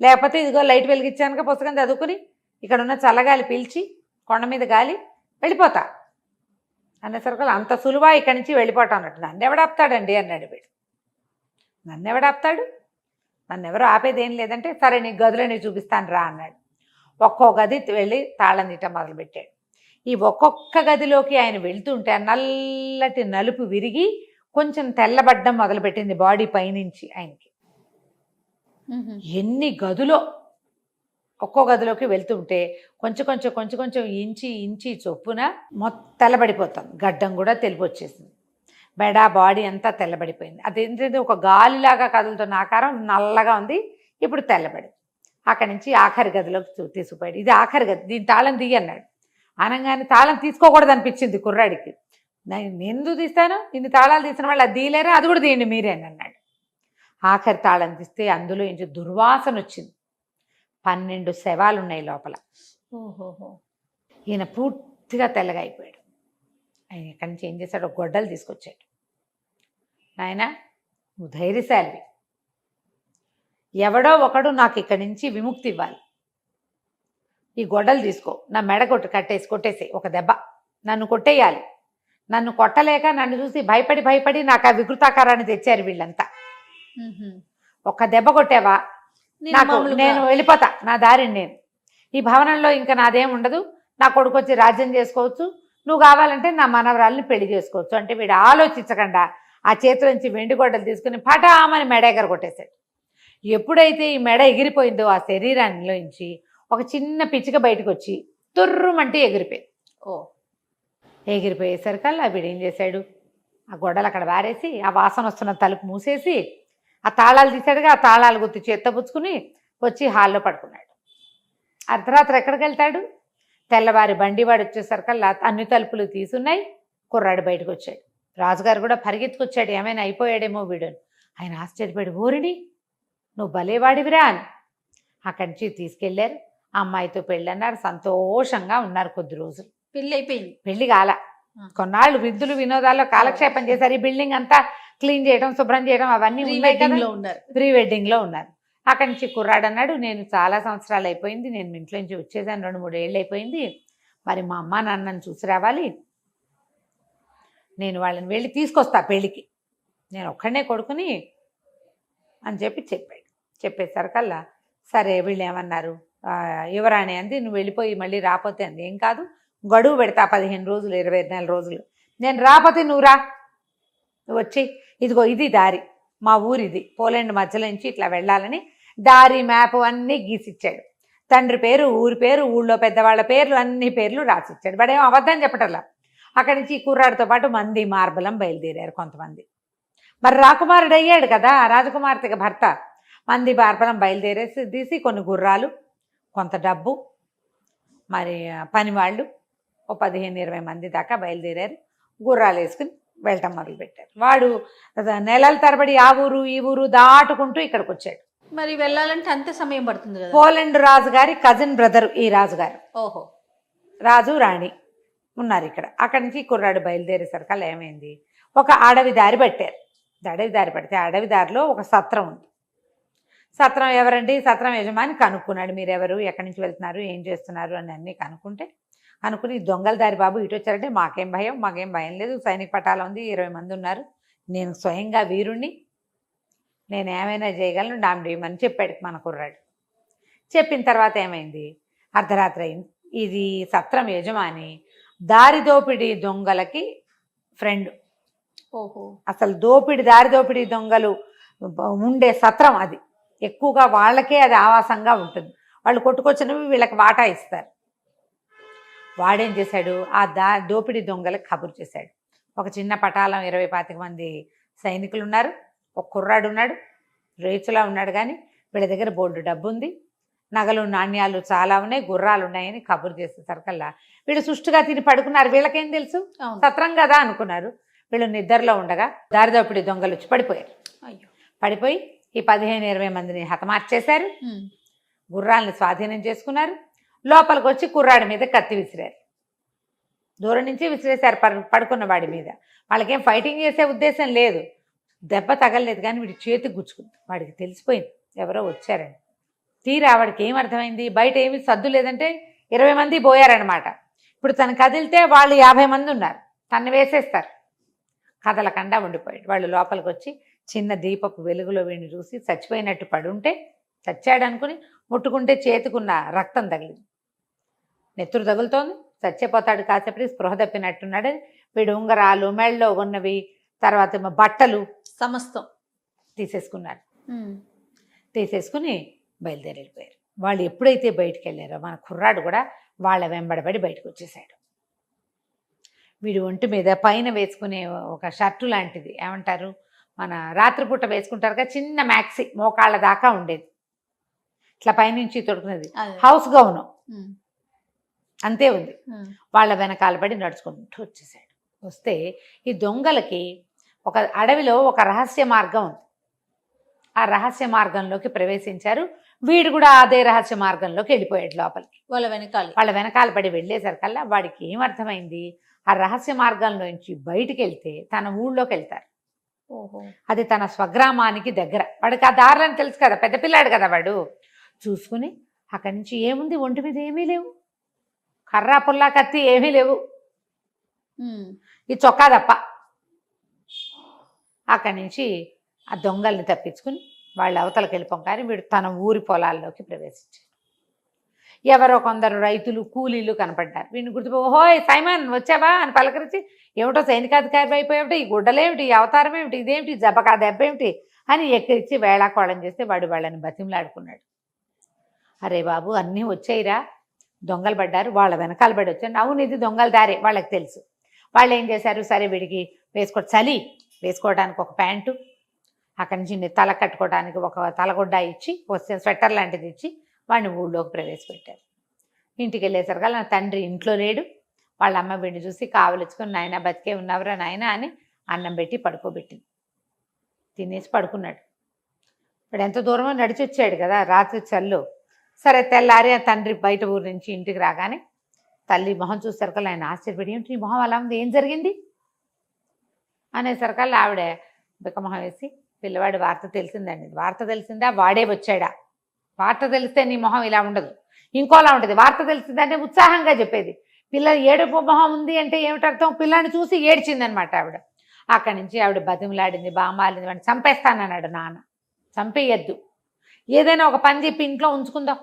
లేకపోతే ఇదిగో లైట్ వెలిగించానుక పుస్తకం చదువుకుని ఇక్కడ ఉన్న చల్లగాలి పీల్చి కొండ మీద గాలి వెళ్ళిపోతా అనేసరికి, అంత సులువా ఇక్కడి నుంచి వెళ్ళిపోతాం అన్నట్టు, నన్ను ఎవడాపుతాడండి అన్నాడు వీడు. నన్ను ఎవడాపుతాడు, నన్ను ఎవరు ఆపేది ఏం లేదంటే, సరే నీ గదిలో చూపిస్తాను రా అన్నాడు. ఒక్కో గది వెళ్ళి తాళం తీయటం మొదలుపెట్టాడు. ఈ ఒక్కొక్క గదిలోకి ఆయన వెళ్తుంటే నల్లటి నలుపు విరిగి కొంచెం తెల్లబడ్డం మొదలుపెట్టింది బాడీ పైనుంచి ఆయనకి. ఎన్ని గదులో ఒక్కో గదిలోకి వెళ్తుంటే కొంచెం కొంచెం కొంచెం కొంచెం ఇంచి చొప్పున మొత్తం తెల్లబడిపోతాం. గడ్డం కూడా తెలిపి వచ్చేసింది. బాడీ అంతా తెల్లబడిపోయింది. అదేంటంటే ఒక గాలిలాగా కదులుతున్న ఆకారం నల్లగా ఉంది. ఇప్పుడు తెల్లబడి అక్కడి నుంచి ఆఖరి గదిలోకి తీసుకుపోయాడు. ఇది ఆఖరి గది, దీని తాళం తీయి అన్నాడు. అనగానే తాళం తీసుకోకూడదు అనిపించింది కుర్రాడికి. నేను ఎందుకు తీస్తాను, ఇన్ని తాళాలు తీసిన వాళ్ళు అది తీయలేరా, అది కూడా తీయండి మీరే అని అన్నాడు. ఆఖరి తాళం తీస్తే అందులో నుంచి దుర్వాసన వచ్చింది. 12 శవాలు ఉన్నాయి లోపల. ఓహోహో. ఈయన పూర్తిగా తెల్లగా అయిపోయాడు. ఆయన ఎక్కడి నుంచి ఏం చేశాడు, గొడ్డలు తీసుకొచ్చాడు. నాయన నువ్వు ధైర్యశాలివి, ఎవడో ఒకడు నాకు ఇక్కడి నుంచి విముక్తి ఇవ్వాలి. ఈ గొడ్డలు తీసుకో, నా మెడ కొట్టేసి ఒక దెబ్బ నన్ను కొట్టేయాలి. నన్ను కొట్టలేక నన్ను చూసి భయపడి నాకు ఆ వికృతాకారాన్ని తెచ్చారు వీళ్ళంతా. ఒక్క దెబ్బ కొట్టావా నేను వెళ్ళిపోతా, నా దారిని నేను. ఈ భవనంలో ఇంకా నాదేం ఉండదు. నా కొడుకు వచ్చి రాజ్యం చేసుకోవచ్చు, నువ్వు కావాలంటే నా మనవరాల్ని పెళ్లి చేసుకోవచ్చు అంటే వీడు ఆలోచించకుండా ఆ చేతిలోంచి వెండి గొడ్డలు తీసుకుని పటామని మెడ ఎగర కొట్టేశాడు. ఎప్పుడైతే ఈ మెడ ఎగిరిపోయిందో ఆ శరీరాన్నిలోంచి ఒక చిన్న పిచ్చిక బయటకు వచ్చి తుర్రుమంటే ఎగిరిపోయింది. ఎగిరిపోయేసరికల్లా వీడు ఏం చేశాడు, ఆ గొడ్డలు అక్కడ వారేసి ఆ వాసన వస్తున్న తలుపు మూసేసి ఆ తాళాలు తీశాడుగా, ఆ తాళాలు గుర్తు చేత్తపుచ్చుకుని వచ్చి హాల్లో పడుకున్నాడు. అర్ధరాత్రి ఎక్కడికి వెళ్తాడు, తెల్లవారి బండివాడు వచ్చేసరికల్లా అన్ని తలుపులు తీసున్నాయి. కుర్రాడు బయటకు వచ్చాడు. రాజుగారు కూడా పరిగెత్తుకొచ్చాడు, ఏమైనా అయిపోయాడేమో వీడు. ఆయన ఆశ్చర్యపడి, ఓరిని నువ్వు భలేవాడివిరా అని అక్కడి నుంచి తీసుకెళ్లారు. ఆ అమ్మాయితో పెళ్ళి అన్నారు. సంతోషంగా ఉన్నారు కొద్ది రోజులు. పెళ్ళి అయిపోయింది. పెళ్లి కాల, కొన్నాళ్ళు విందులు వినోదాల్లో కాలక్షేపం చేశారు. ఈ బిల్డింగ్ అంతా క్లీన్ చేయడం, శుభ్రం చేయడం అవన్నీ ప్రీ వెడ్డింగ్ లో ఉన్నారు. అక్కడి నుంచి కుర్రాడు అన్నాడు, నేను చాలా సంవత్సరాలు అయిపోయింది, నేను ఇంట్లో నుంచి వచ్చేసాను, 2-3 ఏళ్ళు అయిపోయింది, మరి మా అమ్మ నాన్నని చూసి రావాలి, నేను వాళ్ళని వెళ్ళి తీసుకొస్తా పెళ్ళికి, నేను ఒక్కడనే కొడుకుని అని చెప్పాడు. చెప్పేసరికల్లా సరే వీళ్ళు ఏమన్నారు, యువరాణి అంది, నువ్వు వెళ్ళిపోయి మళ్ళీ రాపోతే అంది, ఏం కాదు గడువు పెడతా 15 రోజులు 24 రోజులు, నేను రాపోతే నువ్వు రా, నువ్వు వచ్చి ఇదిగో ఇది దారి, మా ఊరిది, పోలాండ్ మధ్యలో నుంచి ఇట్లా వెళ్ళాలని దారి మ్యాప్ అన్నీ గీసిచ్చాడు. తండ్రి పేరు, ఊరి పేరు, ఊళ్ళో పెద్దవాళ్ళ పేర్లు, అన్ని పేర్లు రాసిచ్చాడు. వాడేమో అబద్ధం చెప్పటల్లా. అక్కడి నుంచి ఈ కుర్రాడితో పాటు మంది మార్బలం బయలుదేరారు కొంతమంది. మరి రాకుమారుడు అయ్యాడు కదా రాజకుమార్తెకి భర్త. మంది మార్బలం బయలుదేరేసి తీసి కొన్ని గుర్రాలు, కొంత డబ్బు, మరి పనివాళ్ళు ఓ 15-20 మంది దాకా బయలుదేరారు. గుర్రాలు వేసుకుని వెళ్ళటం మొదలుపెట్టారు. వాడు నెలల తరబడి ఆ ఊరు ఈ ఊరు దాటుకుంటూ ఇక్కడికి వచ్చాడు. మరి వెళ్ళాలంటే అంతే సమయం పడుతుంది కదా. పోలాండ్ రాజు గారి కజిన్ బ్రదర్ ఈ రాజుగారు. ఓహో. రాజు రాణి ఉన్నారు ఇక్కడ. అక్కడి నుంచి కుర్రాడు బయలుదేరేసరికల్లా ఏమైంది, ఒక అడవి దారి పట్టారు. అడవి దారి పడితే అడవి దారిలో ఒక సత్రం ఉంది. సత్రం ఎవరండి, సత్రం యజమాని కనుక్కున్నాడు, మీరెవరు, ఎక్కడి నుంచి వెళ్తున్నారు, ఏం చేస్తున్నారు అని అన్నీ అనుకుని దొంగల దారి బాబు ఇటు వచ్చారంటే మాకేం భయం లేదు, సైనిక పటాలం ఉంది, 20 మంది ఉన్నారు, నేను స్వయంగా వీరుణ్ణి, నేను ఏమైనా చేయగలను, డామ్డీమని చెప్పాడు మన కుర్రాడు. చెప్పిన తర్వాత ఏమైంది, అర్ధరాత్రి అయింది. ఇది సత్రం యజమాని దారి దోపిడీ దొంగలకి ఫ్రెండ్. ఓహో. అసలు దారి దోపిడీ దొంగలు ఉండే సత్రం అది. ఎక్కువగా వాళ్ళకే అది ఆవాసంగా ఉంటుంది. వాళ్ళు కొట్టుకొచ్చినవి వీళ్ళకి వాటా ఇస్తారు. వాడేం చేశాడు, ఆ దోపిడీ దొంగలకు కబురు చేశాడు. ఒక చిన్న పటాలం 20-25 మంది సైనికులు ఉన్నారు, ఒక కుర్రాడు ఉన్నాడు, రేచులా ఉన్నాడు, కానీ వీళ్ళ దగ్గర బోల్డు డబ్బు ఉంది, నగలు నాణ్యాలు చాలా ఉన్నాయి, గుర్రాలు ఉన్నాయని కబురు చేసేసరికల్లా వీళ్ళు సుష్టుగా తిని పడుకున్నారు. వీళ్ళకేం తెలుసు, సత్రం కదా అనుకున్నారు. వీళ్ళు నిద్రలో ఉండగా దారి దోపిడీ దొంగలు వచ్చి పడిపోయారు. పడిపోయి ఈ 15-20 మందిని హతమార్చేశారు. గుర్రాలను స్వాధీనం చేసుకున్నారు. లోపలికి వచ్చి కుర్రాడి మీద కత్తి విసిరారు. దూరం నుంచి విసిరేశారు పడుకున్న వాడి మీద. వాళ్ళకేం ఫైటింగ్ చేసే ఉద్దేశం లేదు. దెబ్బ తగలలేదు, కానీ వీడి చేతికి గుచ్చుకుంది. వాడికి తెలిసిపోయింది ఎవరో వచ్చారని. తీరా వాడికి ఏం అర్థమైంది, బయట ఏమి సద్దు లేదంటే 20 మంది పోయారనమాట. ఇప్పుడు తను కదిలితే వాళ్ళు 50 మంది ఉన్నారు, తను వేసేస్తారు. కదలకుండా ఉండిపోయాడు. వాళ్ళు లోపలికి వచ్చి చిన్న దీపపు వెలుగులో వీడిని చూసి చచ్చిపోయినట్టు పడుంటే చచ్చాడు అనుకుని ముట్టుకుంటే చేతుకున్న రక్తం తగిలింది. నెత్తురు తగులుతోంది, చచ్చిపోతాడు కాసేపటికి స్పృహ తప్పినట్టున్నాడని వీడు ఉంగరాలు, మెళ్ళలో ఉన్నవి, తర్వాత బట్టలు సమస్తం తీసేసుకున్నారు. తీసేసుకుని బయలుదేరి వెళ్ళిపోయారు. వాళ్ళు ఎప్పుడైతే బయటికి వెళ్ళారో మన కుర్రాడు కూడా వాళ్ళ వెంబడబడి బయటకు వచ్చేసాడు. వీడు ఒంటి మీద పైన వేసుకునే ఒక షర్టు లాంటిది, ఏమంటారు మన రాత్రిపూట వేసుకుంటారు కదా, చిన్న మ్యాక్సీ మోకాళ్ళ దాకా ఉండేది, ఇట్లా పైనుంచి తొడుకునేది, హౌస్ గౌను అంతే ఉంది. వాళ్ళ వెనకాల పడి నడుచుకుంటూ వచ్చేసాడు. వస్తే ఈ దొంగలకి ఒక అడవిలో ఒక రహస్య మార్గం ఉంది. ఆ రహస్య మార్గంలోకి ప్రవేశించారు. వీడు కూడా అదే రహస్య మార్గంలోకి వెళ్ళిపోయాడు లోపలికి. వాళ్ళ వెనకాల పడి వెళ్ళేసరికల్లా వాడికి ఏమర్థమైంది, ఆ రహస్య మార్గంలోంచి బయటికి వెళ్తే తన ఊళ్ళోకి వెళ్తారు. అది తన స్వగ్రామానికి దగ్గర. వాడికి ఆ దారులని తెలుసు కదా, పెద్ద పిల్లాడు కదా వాడు. చూసుకుని అక్కడి నుంచి ఏముంది, ఒంటి మీద ఏమీ లేవు, కర్రా పుల్లా కత్తి ఏమీ లేవు, ఈ చొక్కా తప్ప. అక్కడి నుంచి ఆ దొంగల్ని తప్పించుకుని వాళ్ళు అవతలకి వెళ్ళిపోం. కానీ వీడు తన ఊరి పొలాల్లోకి ప్రవేశించాడు. ఎవరో కొందరు రైతులు, కూలీలు కనపడ్డారు. వీడిని గుర్తుపో, ఓహోయ్ సైమన్ వచ్చావా అని పలకరించి, ఏమిటో సైనికాధికారి అయిపోయేమిటి, ఈ గుడ్డలేమిటి, ఈ అవతారం ఏమిటి, ఇదేమిటి, జబ్బకా దెబ్బ ఏమిటి అని ఎక్కిరించి వేళాకోళం చేస్తే వాడు వాళ్ళని బతిమలాడుకున్నాడు. అరే బాబు అన్నీ వచ్చాయిరా, దొంగలు పడ్డారు, వాళ్ళ వెనకాల పడి వచ్చారు. అవును ఇది దొంగల దారే వాళ్ళకి తెలుసు. వాళ్ళు ఏం చేశారు, సరే వీడికి చలి వేసుకోవడానికి ఒక ప్యాంటు, అక్కడి నుంచి తల కట్టుకోవడానికి ఒక తలగొడ్డ ఇచ్చి, ఒక స్వెటర్ లాంటిది ఇచ్చి వాడిని ఊళ్ళోకి ప్రవేశపెట్టారు. ఇంటికి వెళ్ళేసరికి నా తండ్రి ఇంట్లో లేడు. వాళ్ళ అమ్మ వీడిని చూసి కావలించుకొని, నాయన బతికే ఉన్నవరా నాయన అని అన్నం పెట్టి పడుకోబెట్టింది. తినేసి పడుకున్నాడు. వాడు ఎంత దూరమో నడిచి వచ్చాడు కదా రాత్రి చల్లు. సరే తెల్లారి ఆ తండ్రి బయట ఊరు నుంచి ఇంటికి రాగానే తల్లి మొహం చూసేసరికల్లా ఆయన ఆశ్చర్యపడి, ఏంటి నీ మొహం అలా ఉంది, ఏం జరిగింది అనేసరికల్లా ఆవిడ బిక్కమొహం వేసి, పిల్లవాడి వార్త తెలిసిందండి. వార్త తెలిసిందా, వాడే వచ్చాడా, వార్త తెలిస్తే నీ మొహం ఇలా ఉండదు, ఇంకోలా ఉంటుంది, వార్త తెలిసిందంటే ఉత్సాహంగా చెప్పేది. పిల్లలు ఏడుపు మొహం ఉంది అంటే ఏమిటర్థం, పిల్లాన్ని చూసి ఏడ్చిందనమాట ఆవిడ. అక్కడి నుంచి ఆవిడ బతిమలాడింది, బామాలింది, వాడిని చంపేస్తానన్నాడు నాన్న. చంపేయద్దు, ఏదైనా ఒక పని చెప్పి ఇంట్లో ఉంచుకుందాం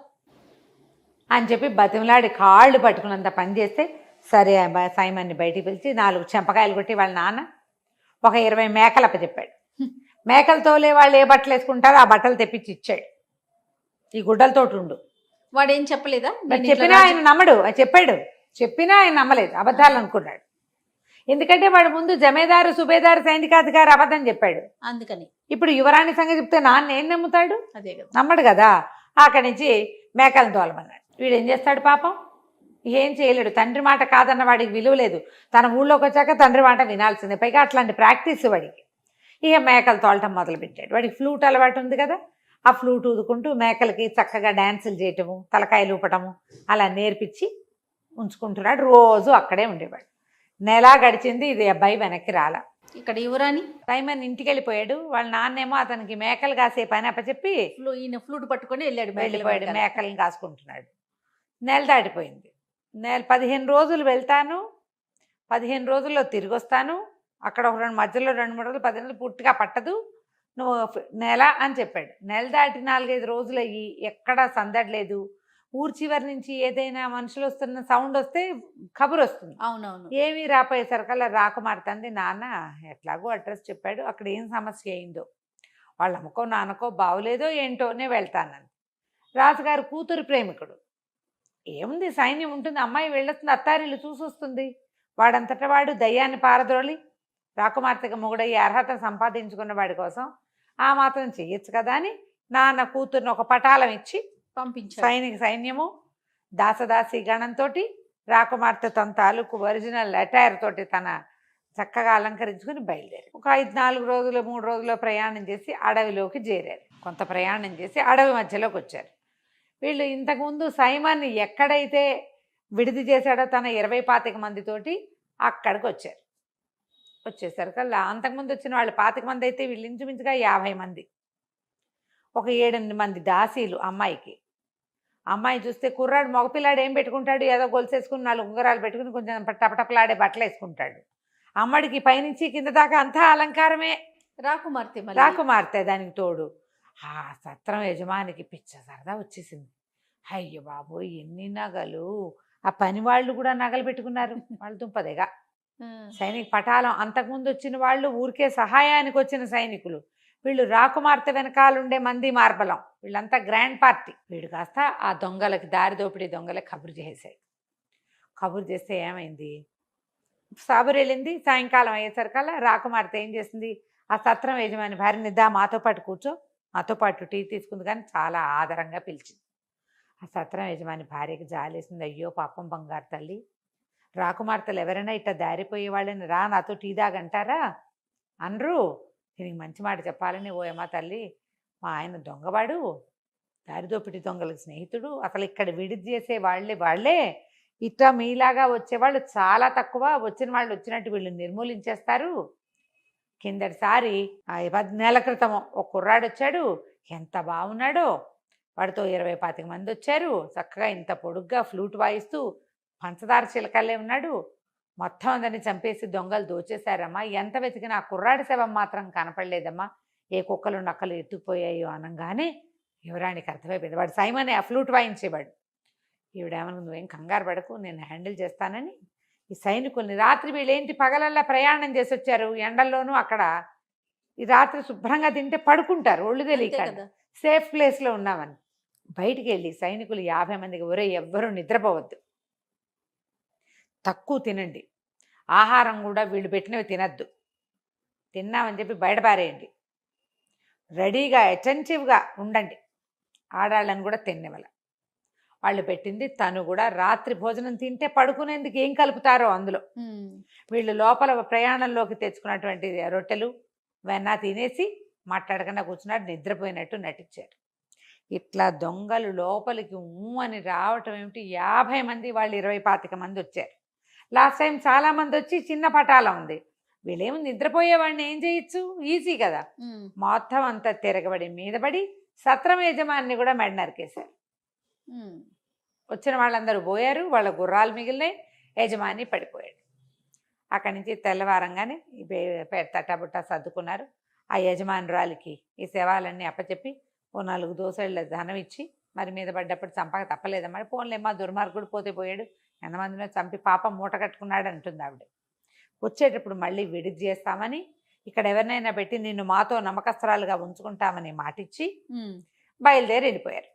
అని చెప్పి బతిమలాడి కాళ్ళు పట్టుకున్నంత పని చేస్తే, సరే సైమన్ని బయటికి పిలిచి 4 చెంపకాయలు కొట్టి వాళ్ళ నాన్న ఒక 20 మేకలు అప్పచెప్పాడు. మేకలు తోలే వాళ్ళు ఏ బట్టలు వేసుకుంటారో ఆ బట్టలు తెప్పించి ఇచ్చాడు. ఈ గుడ్డలతోటి ఉండు. వాడేం చెప్పలేదా, చెప్పినా ఆయన నమ్మడు. చెప్పాడు, చెప్పినా ఆయన నమ్మలేదు, అబద్ధాలు అనుకున్నాడు. ఎందుకంటే వాడు ముందు జమేదారు, సుబేదారు, సైనికాధికారి అబద్ధం చెప్పాడు. అందుకని ఇప్పుడు యువరాణి సంగతి చెప్తే నాన్న ఏం నమ్ముతాడు, అదే కదా, నమ్మడు కదా. అక్కడి నుంచి మేకలను తోలమన్నాడు. వీడు ఏం చేస్తాడు పాపం, ఏం చేయలేడు. తండ్రి మాట కాదన్న వాడికి విలువ లేదు. తన ఊళ్ళోకి వచ్చాక తండ్రి మాట వినాల్సిందే. పైగా అట్లాంటి ప్రాక్టీస్ వాడికి. ఇక మేకలు తోలటం మొదలుపెట్టాడు. వాడికి ఫ్లూట్ అలవాటు ఉంది కదా, ఆ ఫ్లూట్ ఊదుకుంటూ మేకలకి చక్కగా డ్యాన్సులు చేయటము, తలకాయలు ఊపటము అలా నేర్పించి ఉంచుకుంటున్నాడు. రోజు అక్కడే ఉండేవాడు. నెల గడిచింది, ఇది అబ్బాయి వెనక్కి రాలా. ఇక్కడ యువరాణి సైమన్ ఇంటికి వెళ్ళిపోయాడు. వాళ్ళ నాన్నేమో అతనికి మేకలు కాసే పని అప్పచెప్పి ఈయన ఫ్లూట్ పట్టుకొని వెళ్ళిపోయాడు. మేకలను కాసుకుంటున్నాడు. నెల దాటిపోయింది. 15 రోజులు వెళ్తాను, 15 రోజుల్లో తిరిగి వస్తాను, అక్కడ ఒక మధ్యలో 2-3 రోజులు, 10 రోజులు పూర్తిగా పట్టదు, నువ్వు నెల అని చెప్పాడు. నెల దాటి 4-5 రోజులు అయ్యి ఎక్కడా సందడలేదు. ఊరి చివరి నుంచి ఏదైనా మనుషులు వస్తున్న సౌండ్ వస్తే కబురు వస్తుంది. అవునవును. ఏమీ రాపోయేసరికల్లా రాకుమార్తెంది, నాన్న ఎట్లాగో అడ్రస్ చెప్పాడు, అక్కడ ఏం సమస్య అయిందో, వాళ్ళ అమ్మకో నాన్నకో బావులేదో ఏంటోనే వెళ్తానని. రాజుగారు కూతురు ప్రేమికుడు. ఏముంది, సైన్యం ఉంటుంది, అమ్మాయి వెళ్ళొస్తుంది, అత్తారిల్లు చూసొస్తుంది. వాడంతటా వాడు దయ్యాన్ని పారద్రోలి రాకుమార్తెగా మొగుడయ్యే అర్హత సంపాదించుకున్న వాడి కోసం ఆ మాత్రం చెయ్యొచ్చు కదా అని నాన్న కూతుర్ని ఒక పటాలం ఇచ్చి పంపించాడు. సైన్యము దాసదాసి గణంతో రాకుమార్తె తన తాలూకు ఒరిజినల్ అటైర్ తోటి తన చక్కగా అలంకరించుకుని బయలుదేరి ఒక 4 రోజులు 3 రోజుల్లో ప్రయాణం చేసి అడవిలోకి చేరారు. కొంత ప్రయాణం చేసి అడవి మధ్యలోకి వచ్చారు. వీళ్ళు ఇంతకుముందు సైమాన్ని ఎక్కడైతే విడిది చేశాడో తన 20-25 మందితోటి అక్కడికి వచ్చారు. వచ్చేసరికల్లా అంతకుముందు వచ్చిన వాళ్ళు 25 మంది అయితే వీళ్ళు ఇంచుమించుగా 50 మంది. ఒక 7-8 మంది దాసీలు అమ్మాయికి. అమ్మాయి చూస్తే కుర్రాడు మగపిల్లాడు ఏం పెట్టుకుంటాడు, ఏదో గొలుసేసుకుని 4 ఉంగరాలు పెట్టుకుని కొంచెం టపటపలాడే బట్టలు వేసుకుంటాడు. అమ్మడికి పైనుంచి కింద దాకా అంతా అలంకారమే. రాకుమార్తె మళ్ళీ. రాకుమార్తె దానికి తోడు. ఆ సత్రం యజమానికి పిచ్చ సరదా వచ్చేసింది. అయ్యో బాబోయ్! ఎన్ని నగలు! ఆ పని వాళ్ళు కూడా నగలు పెట్టుకున్నారు. వాళ్ళు దుంపదేగా. ఆ. సైనిక పటాలం అంతకుముందు వచ్చిన వాళ్ళు ఊరికే సహాయానికి వచ్చిన సైనికులు. వీళ్ళు రాకుమార్తె వెనకాలుండే మంది మార్బలం. వీళ్ళంతా గ్రాండ్ పార్టీ. వీడు కాస్త ఆ దొంగలకి, దారి దోపిడీ దొంగలకి కబురు చేశాడు. కబురు చేస్తే ఏమైంది, సాబురు వెళ్ళింది. సాయంకాలం అయ్యేసరికల్లా రాకుమార్తె ఏం చేసింది, ఆ సత్రం యజమాని భార్యని, దా మాతో పాటు కూర్చో, మాతో పాటు టీ తీసుకుంది. కానీ చాలా ఆదరంగా పిలిచింది. ఆ సత్రం యజమాని భార్యకి జాలేసింది. అయ్యో పాపం బంగారు తల్లి, రాకుమార్తెలు ఎవరైనా ఇట్లా దారిపోయే వాళ్ళని రా నాతో టీ దాగంటారా అనరు. దీనికి మంచి మాట చెప్పాలని, ఓ ఏమా తల్లి, మా ఆయన దొంగవాడు, దారిదోపిడి దొంగలకు స్నేహితుడు, అసలు ఇక్కడ విడిది చేసే వాళ్ళే ఇట్లా మీలాగా వచ్చేవాళ్ళు చాలా తక్కువ, వచ్చిన వాళ్ళు వచ్చినట్టు వీళ్ళు నిర్మూలించేస్తారు. కిందటిసారి 10 నెలల క్రితం ఒక కుర్రాడు వచ్చాడు, ఎంత బాగున్నాడో, వాడితో 20-25 మంది వచ్చారు. చక్కగా ఇంత పొడుగ్గా ఫ్లూట్ వాయిస్తూ పంచదార చిలకల్లే ఉన్నాడు. మొత్తం అందరిని చంపేసి దొంగలు దోచేశారమ్మా. ఎంత వెతికినా ఆ కుర్రాడి శవం మాత్రం కనపడలేదమ్మా. ఏ కుక్కలు నక్కలు ఎత్తుకుపోయాయో అనగానే యువరాణికి అర్థమైపోయింది. వాడు సైమనే ఆ ఫ్లూట్ వాయించేవాడు. ఈవిడేమన్నా, నువ్వేం కంగారు పడకు, నేను హ్యాండిల్ చేస్తానని ఈ సైనికుల్ని, రాత్రి వీళ్ళేంటి పగలల్లా ప్రయాణం చేసి వచ్చారు ఎండల్లోనూ, అక్కడ ఈ రాత్రి శుభ్రంగా తింటే పడుకుంటారు ఒళ్ళు తెలియక, కదా. సేఫ్ ప్లేస్లో ఉన్నామని. బయటికి వెళ్ళి సైనికులు 50 మందికి, ఒరే ఎవ్వరూ నిద్రపోవద్దు, తక్కువ తినండి, ఆహారం కూడా వీళ్ళు పెట్టినవి తినద్దు, తిన్నామని చెప్పి బయటపారేయండి, రెడీగా అటెంటివ్గా ఉండండి, ఆడాళ్ళని కూడా తినేవాళ్ళ. వాళ్ళు పెట్టింది తను కూడా రాత్రి భోజనం తింటే పడుకునేందుకు ఏం కలుపుతారో అందులో. వీళ్ళు లోపల ప్రయాణంలోకి తెచ్చుకున్నటువంటి రొట్టెలు వెన్న తినేసి మాట్లాడకుండా కూర్చున్నాడు, నిద్రపోయినట్టు నటించారు. ఇట్లా దొంగలు లోపలికి అని రావటం ఏమిటి, 50 మంది, వాళ్ళు 20-25 మంది వచ్చారు. లాస్ట్ టైం చాలామంది వచ్చి చిన్న పటాలం ఉంది, వీళ్ళేమో నిద్రపోయేవాడిని ఏం చేయొచ్చు, ఈజీ కదా. మొత్తం అంతా తిరగబడి మీదపడి సత్రం యజమాని కూడా మెడ నరికేశారు. వచ్చిన వాళ్ళందరూ పోయారు, వాళ్ళ గుర్రాలు మిగిలినాయి, యజమాని పడిపోయాడు. అక్కడి నుంచి తెల్లవారంగానే తటాబుట్టా సర్దుకున్నారు. ఆ యజమానురాలికి ఈ శవాలన్నీ అప్పచెప్పి ఓ 4 దోసెళ్ళ ధనం ఇచ్చి, మరి మీద పడ్డప్పుడు చంపక తప్పలేదమ్మా, పోన్లేమ్మా దుర్మార్గుడు పోతే పోయాడు, ఎంతమందినో చంపి పాపం మూట కట్టుకున్నాడు అంటుంది ఆవిడ. వచ్చేటప్పుడు మళ్ళీ విడిది చేస్తామని, ఇక్కడ ఎవరినైనా పెట్టి నిన్ను మాతో నమ్మకస్తురాలుగా ఉంచుకుంటామని మాటిచ్చి బయలుదేరి వెళ్ళిపోయారు.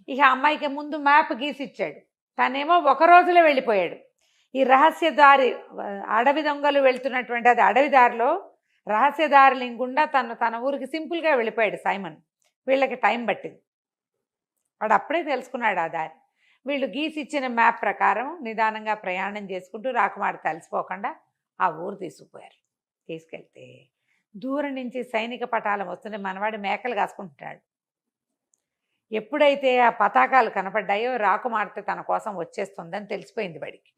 ఇక అమ్మాయికి ముందు మ్యాప్ గీసి ఇచ్చాడు, తనేమో 1 రోజులో వెళ్ళిపోయాడు. ఈ రహస్య దారి, అడవి దొంగలు వెళ్తున్నటువంటి అది అడవి దారిలో రహస్య దారి లింకుండా తన ఊరికి సింపుల్గా వెళ్ళిపోయాడు సైమన్. వీళ్ళకి టైం పట్టింది, వాడు అప్పుడే తెలుసుకున్నాడు ఆ దారి. వీళ్ళు గీసి ఇచ్చిన మ్యాప్ ప్రకారం నిదానంగా ప్రయాణం చేసుకుంటూ రాకుమార్తె తెలిసిపోకుండా ఆ ఊరు తీసుకుపోయారు. తీసుకెళ్తే దూరం నుంచి సైనిక పటాలం వస్తుంటే మనవాడు మేకలు కాసుకుంటున్నాడు. ఎప్పుడైతే ఆ పతాకాలు కనపడ్డాయో రాకుమార్తె తన కోసం వచ్చేస్తుందని తెలిసిపోయింది వాడికి.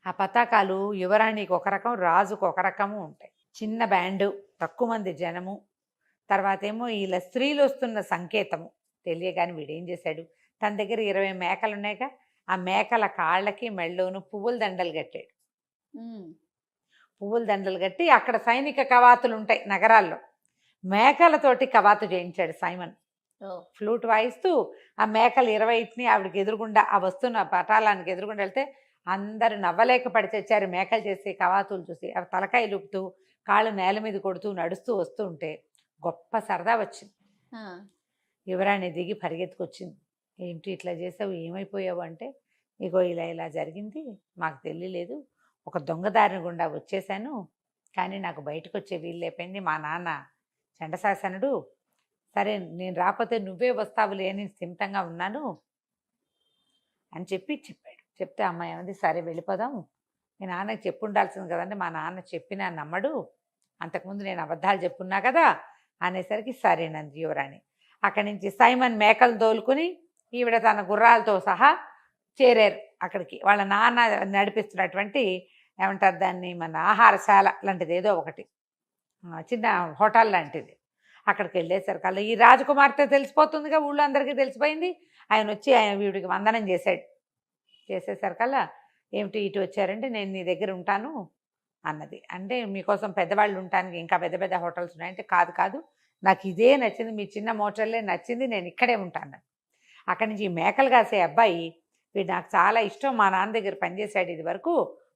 ఆ పతాకాలు యువరాణికి ఒక రకం, రాజుకు ఒక రకము ఉంటాయి. చిన్న బ్యాండు, తక్కువ మంది జనము, తర్వాత ఏమో ఇలా స్త్రీలు వస్తున్న సంకేతము తెలియగాని వీడేం చేశాడు, తన దగ్గర 20 మేకలు ఉన్నాయిగా, ఆ మేకల కాళ్ళకి మెళ్ళోను పువ్వుల దండలు కట్టాడు. పువ్వుల దండలు కట్టి అక్కడ సైనిక కవాతులు ఉంటాయి నగరాల్లో, మేకలతోటి కవాతు చేయించాడు సైమన్. ఫ్లూట్ వాయిస్తూ ఆ మేకలు 20ని ఆవిడకి ఎదురుగుండా, ఆ వస్తున్న పటాలానికి ఎదురుగుండా వెళ్తే అందరూ నవ్వలేక పడి తెచ్చారు. మేకలు చేసి కవాతులు చూసి అవి తలకాయలు ఊపుతూ కాళ్ళు నేల మీద కొడుతూ నడుస్తూ వస్తూ ఉంటే గొప్ప సరదా వచ్చింది. యువరాణి దిగి పరిగెత్తుకొచ్చింది. ఏంటి ఇట్లా చేసావు, ఏమైపోయావు అంటే, ఇగో ఇలా జరిగింది, మాకు తెలియలేదు, ఒక దొంగదారిని గుండా వచ్చేసాను, కానీ నాకు బయటకు వచ్చే వీలు లేకపోయింది, మా నాన్న చండశాసనుడు, సరే నేను రాకపోతే నువ్వే వస్తావులే అని స్థిమితంగా ఉన్నాను అని చెప్పాడు. చెప్తే అమ్మాయి ఏమంది, సరే వెళ్ళిపోదాం, మీ నాన్నకి చెప్పు ఉండాల్సింది కదండి, మా నాన్న చెప్పినా నమ్మడు, అంతకుముందు నేను అబద్ధాలు చెప్పున్నా కదా అనేసరికి సరేనంది యువరాణి. అక్కడి నుంచి సైమన్ మేకలు తోలుకుని ఈవిడ తన గుర్రాలతో సహా చేరారు అక్కడికి. వాళ్ళ నాన్న నడిపిస్తున్నటువంటి, ఏమంటారు దాన్ని, మన ఆహారశాల లాంటిది ఏదో ఒకటి, చిన్న హోటల్ లాంటిది. అక్కడికి వెళ్ళేసరికల్లా ఈ రాజకుమార్తె తెలిసిపోతుందిగా, ఊళ్ళో అందరికీ తెలిసిపోయింది. ఆయన వచ్చి వీడికి వందనం చేశాడు. చేసేసరికల్లా, ఏమిటి ఇటు వచ్చారంటే, నేను నీ దగ్గర ఉంటాను, అన్నది. అంటే మీకోసం పెద్దవాళ్ళు ఉండటానికి ఇంకా పెద్ద పెద్ద హోటల్స్ ఉన్నాయంటే, కాదు కాదు నాకు ఇదే నచ్చింది, మీ చిన్న మోటల్లే నచ్చింది, నేను ఇక్కడే ఉంటాను. అక్కడి నుంచి ఈ మేకలు కాసే అబ్బాయి, వీడు నాకు చాలా ఇష్టం, మా నాన్న దగ్గర పనిచేశాడు ఇది వరకు,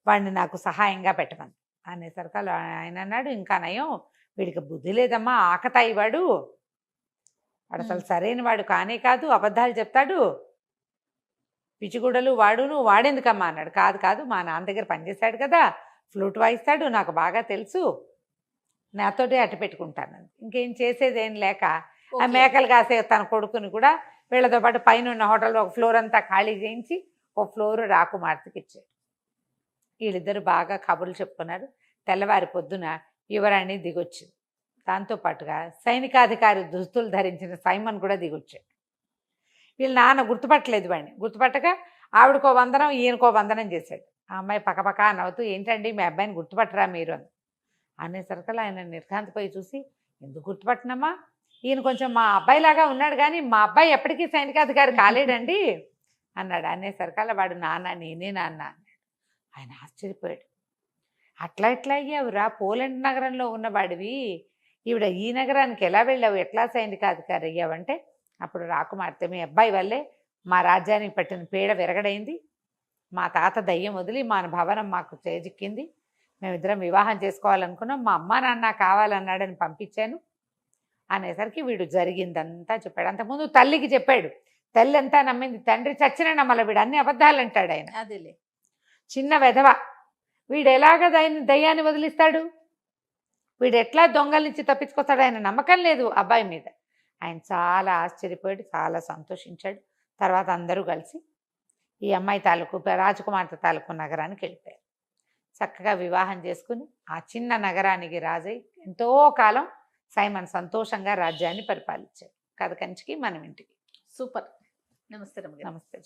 వాడిని నాకు సహాయంగా పెట్టమని అనేసరికి ఆయన అన్నాడు, ఇంకా నయం, వీడికి బుద్ధి లేదమ్మా, ఆకతాయి వాడు అసలు సరైన వాడు కానే కాదు, అబద్ధాలు చెప్తాడు, పిచ్చిగుడలు వాడును, వాడెందుకమ్మా అన్నాడు. కాదు కాదు మా నాన్న దగ్గర పనిచేశాడు కదా, ఫ్లూట్ వాయిస్తాడు, నాకు బాగా తెలుసు, నాతోటే అట్టు పెట్టుకుంటాను. ఇంకేం చేసేదేం లేక ఆ మేకలు కాసే తన కొడుకుని కూడా వీళ్ళతో పాటు పైన ఉన్న హోటల్లో ఒక ఫ్లోర్ అంతా ఖాళీ చేయించి ఒక ఫ్లోర్ రాకుమార్తెకి ఇచ్చాడు. వీళ్ళిద్దరు బాగా కబుర్లు చెప్పుకున్నారు. తెల్లవారి పొద్దున యువరాణి దిగొచ్చింది. దాంతోపాటుగా సైనికాధికారి దుస్తులు ధరించిన సైమన్ కూడా దిగొచ్చాడు. వీళ్ళ నాన్న గుర్తుపట్టలేదు వాడిని. గుర్తుపట్టక ఆవిడకో వందనం ఈయనకో వందనం చేశాడు. ఆ అమ్మాయి పక్కపక్క నవ్వుతూ, ఏంటండి మీ అబ్బాయిని గుర్తుపట్టరా మీరు అని అనేసరికల్లా ఆయన నిర్ఘాంతపోయి చూసి, ఎందుకు గుర్తుపట్టినమ్మా, ఈయన కొంచెం మా అబ్బాయిలాగా ఉన్నాడు కానీ మా అబ్బాయి ఎప్పటికీ సైనికాధికారి కాలేడండి అన్నాడు. అనేసరికల్లా వాడు, నాన్న నేనే నాన్న అన్నాడు. ఆయన ఆశ్చర్యపోయాడు. అట్లా ఎట్లా అయ్యావురా, పోలాండ్ నగరంలో ఉన్నవాడివి, ఈవిడ ఈ నగరానికి ఎలా వెళ్ళావు, ఎట్లా సైనికాధికారి అయ్యావంటే, అప్పుడు రాకుమార్తె, మీ అబ్బాయి వల్లే మా రాజ్యానికి పట్టిన పీడ విరగడైంది, మా తాత దయ్యం వదిలి మా భవనం మాకు చేజిక్కింది, మేమిద్దరం వివాహం చేసుకోవాలనుకున్నాం, మా అమ్మా నాన్న కావాలన్నాడని పంపించాను అనేసరికి వీడు జరిగిందంతా చెప్పాడు. అంతకుముందు తల్లికి చెప్పాడు, తల్లి అంతా నమ్మింది, తండ్రి చచ్చిన నమ్మల, వీడు అన్ని అబద్ధాలు అంటాడు ఆయన. అదేలే చిన్న వెధవ, వీడు ఎలాగ దయ్యాన్ని వదిలిస్తాడు, వీడు ఎట్లా దొంగల నుంచి తప్పించుకొస్తాడు, ఆయన నమ్మకం లేదు అబ్బాయి మీద. ఆయన చాలా ఆశ్చర్యపోయాడు, చాలా సంతోషించాడు. తర్వాత అందరూ కలిసి ఈ అమ్మాయి తాలూకు రాజకుమార్తె తాలూకు నగరానికి వెళ్ళిపోయారు. చక్కగా వివాహం చేసుకుని ఆ చిన్న నగరానికి రాజై ఎంతో కాలం సైమన్ సంతోషంగా రాజ్యాన్ని పరిపాలించాడు. కథ కంచికి మనం ఇంటికి. సూపర్. నమస్తే రమ్య గారు. నమస్తే.